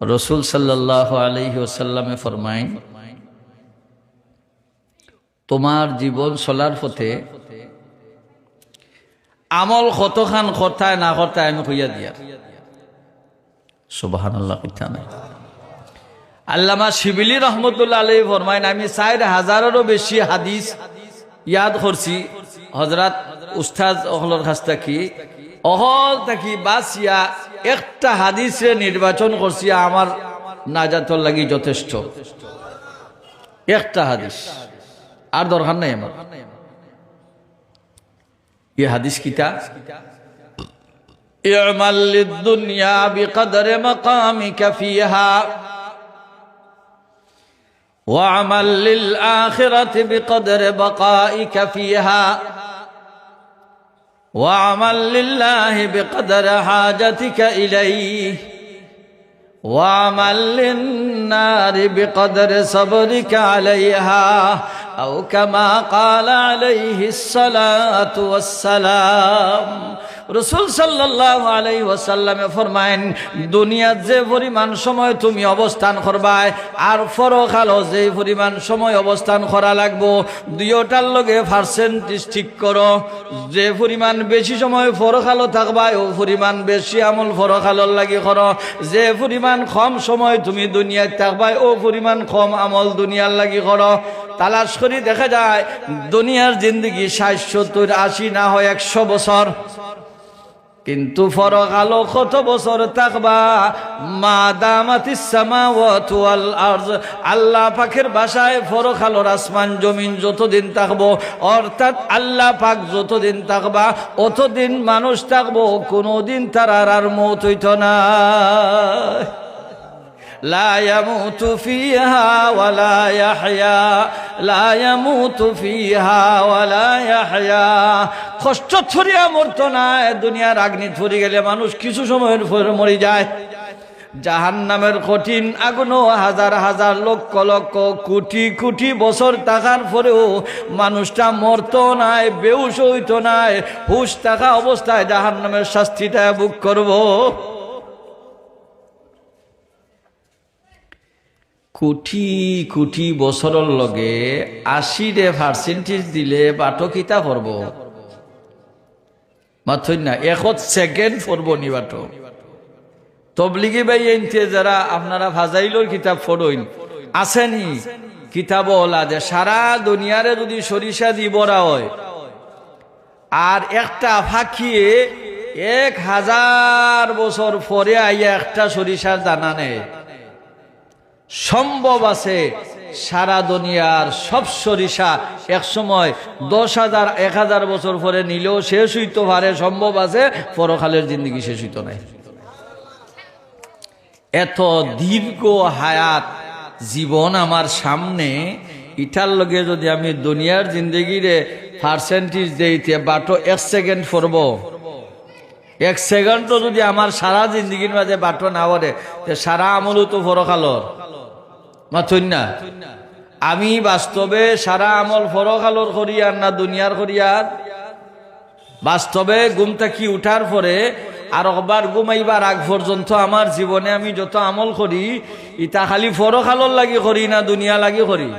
রসুল সাল্লাল্লাহু আলাইহি ওয়াসাল্লামে ফরমায়, তোমার জীবন চলার পথে আমল কতখান করতায় না করতায় আমি কইয়া দিয়া। সুবহানাল্লাহ। আল্লামা শিবিলি রহমতুল্লাহ আলাইহি ফরমায়, আমি 4000-এরও বেশি হাদিস ইয়াদ করছি হযরত উস্তাদ অহলর কাছ থেকে, অহল থাকি বাসিয়া একটা হাদিসে নির্বাচন করছি আমার নাজাতর লাগি যথেষ্ট। একটা হাদিস, আর দরকার নাই আমার। এই হাদিস কিতা? ই'মাল লিদ-দুনিয়া বিকদরি মাকামিকা ফিহা ওয়া'মাল লিল-আখিরাতি বিকদরি বাকাইকা ফিহা ওয়া'মাল লিল্লাহি বিকদরি হাজাতিকা ইলাইহি ওয়া'মাল লিন-নারি বিকদরি সাবরিকা আলাইহা আও কামা ক্বালা আলাইহিস সালাতু ওয়াস-সালাম। রাসূল সাল্লাল্লাহু আলাইহি ওয়াসাল্লামে ফরমায়েন, দুনিয়ার যে পরিমাণ সময় তুমি অবস্থান করবাই আর পরকালও যে পরিমাণ সময় অবস্থান করা লাগবো, দুইটার লগে পার্সেন্টেজ ঠিক করো। যে পরিমাণ বেশি সময় পরকালও থাকবাই ও পরিমাণ বেশি আমল পরকালর লাগি করো। যে পরিমাণ কম সময় তুমি দুনিয়ায় থাকবাই ও পরিমাণ কম আমল দুনিয়ার লাগি করো। তালাশ করি দেখা যায় দুনিয়ার জিন্দগি 60-70-80 না হয় 100 বছর, কিন্তু পরকালও কত বছর থাকবা? মা দামাতিস সামাওয়াতু ওয়াল আরদ, আল্লাহ পাকের ভাষায় পরকালর আসমান জমিন যতদিন থাকবো, অর্থাৎ আল্লাহ পাক যতদিন থাকবা অতদিন মানুষ থাকবো, কোনোদিন তার আর মওত হইতো না। লা ইয়ামুতু ফিহা ওয়ালা ইয়াহইয়া, লা ইয়ামুতু ফিহা ওয়ালা ইয়াহইয়া। কষ্ট ছড়িয়া মরতো না। দুনিয়ার আগ্নি ছড়ি গেলে মানুষ কিছু সময়ের পর মরে যায়। জাহান্নামের কঠিন আগুনও হাজার হাজার লক্ষ লক্ষ কোটি কোটি বছর থাকার পরেও মানুষটা মরতো নাই, বেহুশ হইতো নাই। হুশ থাকা অবস্থায় জাহান্নামের শাস্তিটা ভোগ করবো। কোটি কোটি বছরের লগে 80% দিলে বাটো কিতা পড়ব? মাথুই না 1 সেকেন্ড পড়ব নি বাটো। তবলিগি ভাই এনতে যারা আপনারা ফাজাইলর কিতাব পড়ইন আসেনি, কিতাব ওলা যে সারা দুনিয়ারে যদি সরিষা দিবরা হয় আর একটা ফাঁকিয়ে 1000 বছর পরে আইয়া একটা সরিষার দানা নেয়, সম্ভব আছে সারা দুনিয়ার সব সরিষা এক সময় 10,000-1000 বছর পরে নিলেও শেষ হইতে পারে, সম্ভব আছে। পরকালের জিন্দগি শেষ হইতো নাই। এত দীর্ঘ হায়াত জীবন আমার সামনে, ইটার লগে যদি আমি দুনিয়ার জিন্দগিরে পার্সেন্টেজ দেইতে বাটো 1 সেকেন্ড পড়ব, 1 সেকেন্ডও যদি আমার সারা জিন্দগির মাঝে বাটো না পড়ে, সারা আমলও তো পরকালর। মাথুন না আমি বাস্তবে সারা আমল পরকালর করিয়ার না দুনিয়ার করিয়ার? বাস্তবে ঘুম থেকে উঠার পরে আর একবার ঘুমাইবার আগ পর্যন্ত আমার জীবনে আমি যত আমল করি ইটা খালি পরকালর লাগি করি না দুনিয়া লাগি করি?